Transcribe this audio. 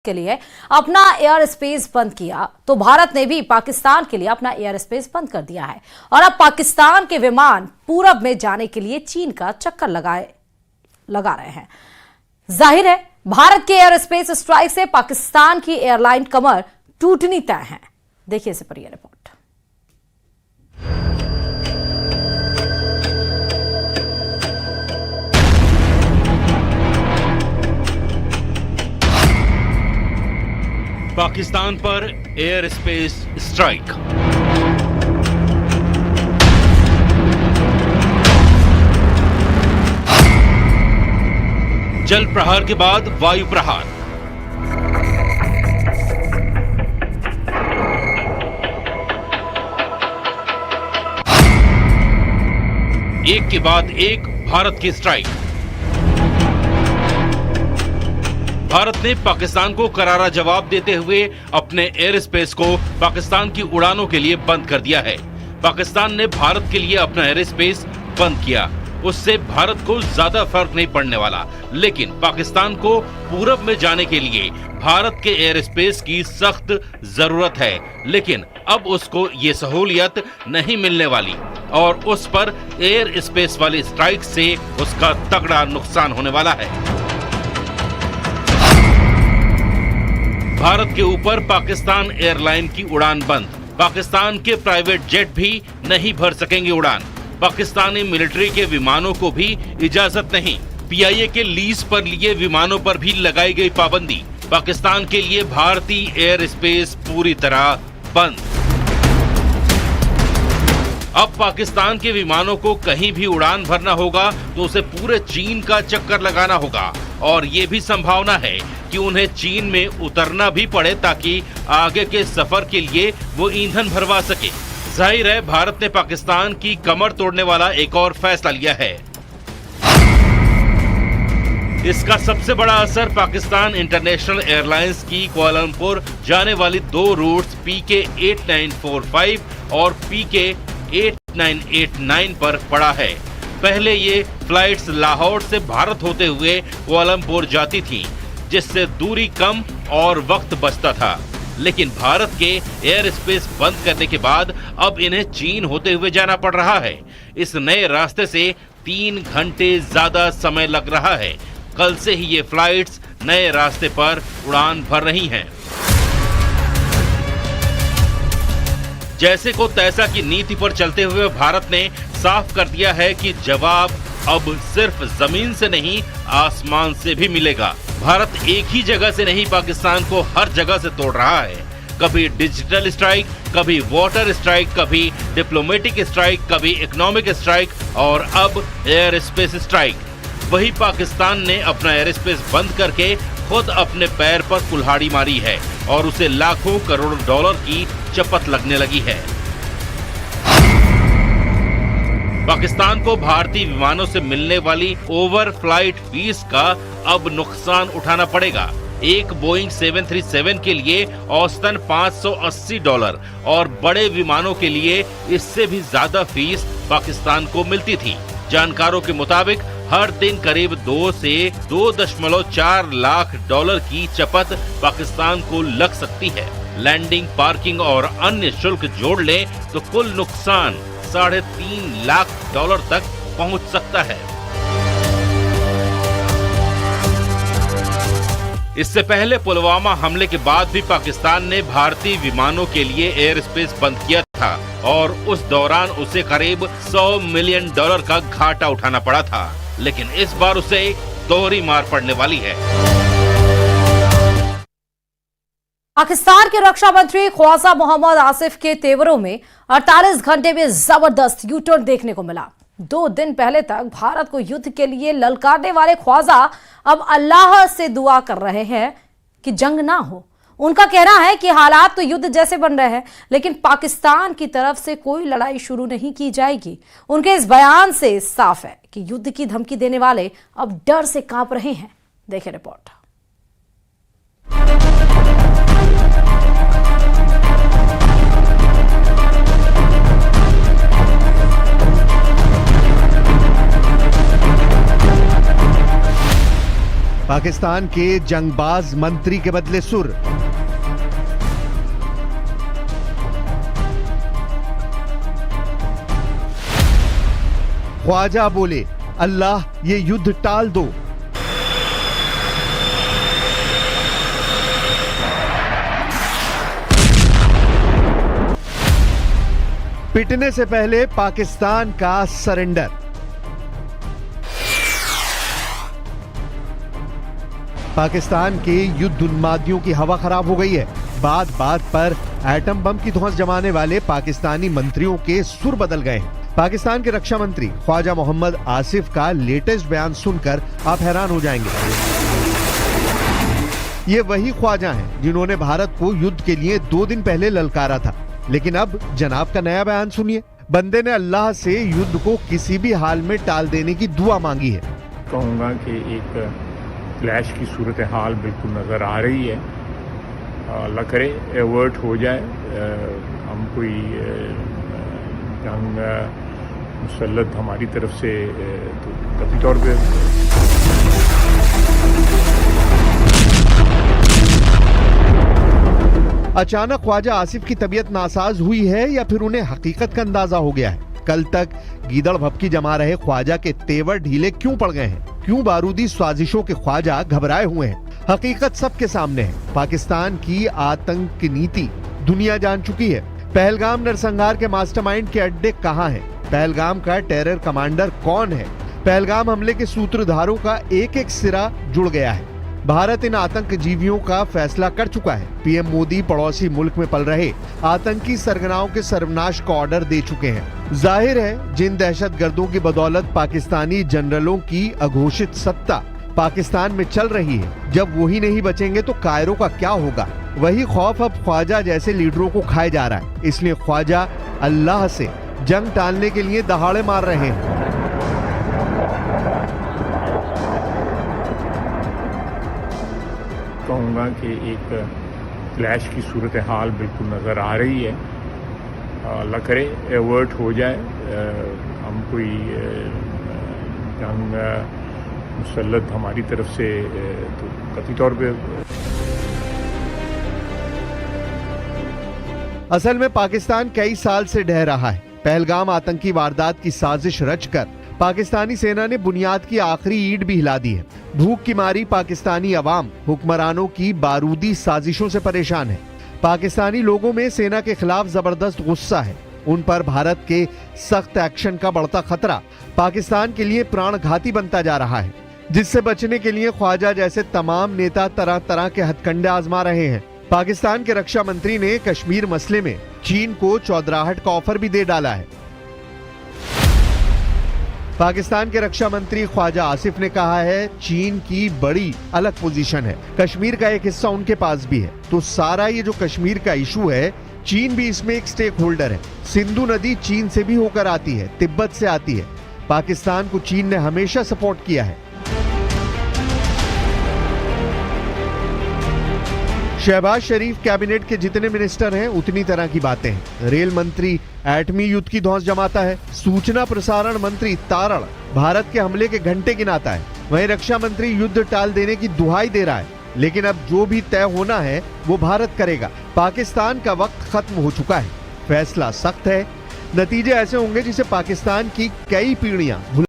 के लिए अपना एयर स्पेस बंद किया तो भारत ने भी पाकिस्तान के लिए अपना एयर स्पेस बंद कर दिया है और अब पाकिस्तान के विमान पूरब में जाने के लिए चीन का चक्कर लगा रहे हैं। जाहिर है भारत के एयर स्पेस स्ट्राइक से पाकिस्तान की एयरलाइन कमर टूटनी तय है। देखिए इस पर यह रिपोर्ट। पाकिस्तान पर एयर स्पेस स्ट्राइक। जल प्रहार के बाद वायु प्रहार। एक के बाद एक भारत की स्ट्राइक। भारत ने पाकिस्तान को करारा जवाब देते हुए अपने एयर स्पेस को पाकिस्तान की उड़ानों के लिए बंद कर दिया है। पाकिस्तान ने भारत के लिए अपना एयर स्पेस बंद किया, उससे भारत को ज्यादा फर्क नहीं पड़ने वाला, लेकिन पाकिस्तान को पूरब में जाने के लिए भारत के एयर स्पेस की सख्त जरूरत है। लेकिन अब उसको ये सहूलियत नहीं मिलने वाली और उस पर एयर स्पेस वाली स्ट्राइक से उसका तगड़ा नुकसान होने वाला है। भारत के ऊपर पाकिस्तान एयरलाइन की उड़ान बंद। पाकिस्तान के प्राइवेट जेट भी नहीं भर सकेंगे उड़ान। पाकिस्तानी मिलिट्री के विमानों को भी इजाजत नहीं। पीआईए के लीज पर लिए विमानों पर भी लगाई गई पाबंदी। पाकिस्तान के लिए भारतीय एयर स्पेस पूरी तरह बंद। अब पाकिस्तान के विमानों को कहीं भी उड़ान भरना होगा तो उसे पूरे चीन का चक्कर लगाना होगा और ये भी संभावना है कि उन्हें चीन में उतरना भी पड़े ताकि आगे के सफर के लिए वो ईंधन भरवा सके। जाहिर है भारत ने पाकिस्तान की कमर तोड़ने वाला एक और फैसला लिया है। इसका सबसे बड़ा असर पाकिस्तान इंटरनेशनल एयरलाइंस की कुआलालंपुर जाने वाली दो रूट्स पीके 8945 और पीके 8989 पर पड़ा है। पहले ये फ्लाइट्स लाहौर से भारत होते हुए कुआलालंपुर जाती थी, जिससे दूरी कम और वक्त बचता था। लेकिन भारत के एयर स्पेस बंद करने के बाद अब इन्हें चीन होते हुए जाना पड़ रहा है। इस नए रास्ते से 3 घंटे ज्यादा समय लग रहा है। कल से ही ये फ्लाइट्स नए रास्ते पर उड़ान भर रही हैं। जैसे को तैसा की नीति पर चलते हुए भारत ने साफ कर दिया है कि जवाब अब सिर्फ जमीन से नहीं आसमान से भी मिलेगा। भारत एक ही जगह से नहीं पाकिस्तान को हर जगह से तोड़ रहा है। कभी डिजिटल स्ट्राइक, कभी वाटर स्ट्राइक, कभी डिप्लोमेटिक स्ट्राइक, कभी इकोनॉमिक स्ट्राइक और अब एयर स्पेस स्ट्राइक। वही पाकिस्तान ने अपना एयर स्पेस बंद करके खुद अपने पैर पर कुल्हाड़ी मारी है और उसे लाखों करोड़ डॉलर की चपत लगने लगी है। पाकिस्तान को भारतीय विमानों से मिलने वाली ओवर फ्लाइट फीस का अब नुकसान उठाना पड़ेगा। एक बोइंग 737 के लिए औसतन $580 और बड़े विमानों के लिए इससे भी ज्यादा फीस पाकिस्तान को मिलती थी। जानकारों के मुताबिक हर दिन करीब 2 से 2.4 लाख डॉलर की चपत पाकिस्तान को लग सकती है। लैंडिंग, पार्किंग और अन्य शुल्क जोड़ लें तो कुल नुकसान $3.5 लाख तक पहुंच सकता है। इससे पहले पुलवामा हमले के बाद भी पाकिस्तान ने भारतीय विमानों के लिए एयर स्पेस बंद किया था और उस दौरान उसे करीब $100 मिलियन का घाटा उठाना पड़ा था। लेकिन इस बार उसे दोहरी मार पड़ने वाली है। पाकिस्तान के रक्षा मंत्री ख्वाजा मोहम्मद आसिफ के तेवरों में 48 घंटे में जबरदस्त यूटर्न देखने को मिला। 2 दिन पहले तक भारत को युद्ध के लिए ललकारने वाले ख्वाजा अब अल्लाह से दुआ कर रहे हैं कि जंग ना हो। उनका कहना है कि हालात तो युद्ध जैसे बन रहे हैं, लेकिन पाकिस्तान की तरफ से कोई लड़ाई शुरू नहीं की जाएगी। उनके इस बयान से साफ है कि युद्ध की धमकी देने वाले अब डर से कांप रहे हैं। देखिए रिपोर्ट। पाकिस्तान के जंगबाज मंत्री के बदले सुर। ख्वाजा बोले, अल्लाह ये युद्ध टाल दो। पिटने से पहले पाकिस्तान का सरेंडर। पाकिस्तान के युद्ध उन्मादियों की हवा खराब हो गई है। बात बात पर एटम बम की धौंस जमाने वाले पाकिस्तानी मंत्रियों के सुर बदल गए हैं। पाकिस्तान के रक्षा मंत्री ख्वाजा मोहम्मद आसिफ का लेटेस्ट बयान सुनकर आप हैरान हो जाएंगे। ये वही ख्वाजा हैं जिन्होंने भारत को युद्ध के लिए 2 दिन पहले ललकारा था, लेकिन अब जनाब का नया बयान सुनिए। बंदे ने अल्लाह से युद्ध को किसी भी हाल में टाल देने की दुआ मांगी है। कहूँगा कि एक क्लैश की सूरत हाल बिल्कुल नज़र आ रही है। अल्लाह करे एवर्ट हो जाए, हम कोई जंग मुसल्लत हमारी तरफ से तो कतई तौर पे अचानक ख्वाजा आसिफ की तबीयत नासाज हुई है या फिर उन्हें हकीकत का अंदाजा हो गया है? कल तक गीदड़ भपकी जमा रहे ख्वाजा के तेवर ढीले क्यों पड़ गए हैं? क्यों बारूदी साजिशों के ख्वाजा घबराए हुए हैं? हकीकत सबके सामने है। पाकिस्तान की आतंक नीति दुनिया जान चुकी है। पहलगाम नरसंहार के मास्टरमाइंड के अड्डे कहां हैं? पहलगाम का टेरर कमांडर कौन है? पहलगाम हमले के सूत्रधारों का एक एक सिरा जुड़ गया है। भारत इन आतंकजीवियों का फैसला कर चुका है। पीएम मोदी पड़ोसी मुल्क में पल रहे आतंकी सरगनाओं के सर्वनाश का ऑर्डर दे चुके हैं। जाहिर है जिन दहशतगर्दों की बदौलत पाकिस्तानी जनरलों की अघोषित सत्ता पाकिस्तान में चल रही है, जब वही नहीं बचेंगे तो कायरो का क्या होगा? वही खौफ अब ख्वाजा जैसे लीडरों को खाए जा रहा है। इसलिए ख्वाजा अल्लाह से जंग टालने के लिए दहाड़े मार रहे हैं। कहूँगा कि एक क्लैश की सूरत हाल बिल्कुल नज़र आ रही है। अल्लाह करे एवर्ट हो जाए, हम कोई जंग मुसल्लत हमारी तरफ से तो कतई तौर पे असल में पाकिस्तान कई साल से ढह रहा है। पहलगाम आतंकी वारदात की साजिश रचकर पाकिस्तानी सेना ने बुनियाद की आखिरी ईंट भी हिला दी है। भूख की मारी पाकिस्तानी अवाम हुक्मरानों की बारूदी साजिशों से परेशान है। पाकिस्तानी लोगों में सेना के खिलाफ जबरदस्त गुस्सा है। उन पर भारत के सख्त एक्शन का बढ़ता खतरा पाकिस्तान के लिए प्राणघाती बनता जा रहा है, जिससे बचने के लिए ख्वाजा जैसे तमाम नेता तरह तरह के हथकंडे आजमा रहे हैं। पाकिस्तान के रक्षा मंत्री ने कश्मीर मसले में चीन को चौधराहट का ऑफर भी दे डाला है। पाकिस्तान के रक्षा मंत्री ख्वाजा आसिफ ने कहा है चीन की बड़ी अलग पोजीशन है, कश्मीर का एक हिस्सा उनके पास भी है, तो सारा ये जो कश्मीर का इशू है चीन भी इसमें एक स्टेक होल्डर है। सिंधु नदी चीन से भी होकर आती है, तिब्बत से आती है। पाकिस्तान को चीन ने हमेशा सपोर्ट किया है। शहबाज शरीफ कैबिनेट के जितने मिनिस्टर हैं उतनी तरह की बातें हैं। रेल मंत्री एटमी युद्ध की धौंस जमाता है। सूचना प्रसारण मंत्री तारड़ भारत के हमले के घंटे गिनाता है। वहीं रक्षा मंत्री युद्ध टाल देने की दुहाई दे रहा है, लेकिन अब जो भी तय होना है वो भारत करेगा। पाकिस्तान का वक्त खत्म हो चुका है। फैसला सख्त है, नतीजे ऐसे होंगे जिसे पाकिस्तान की कई पीढ़ियां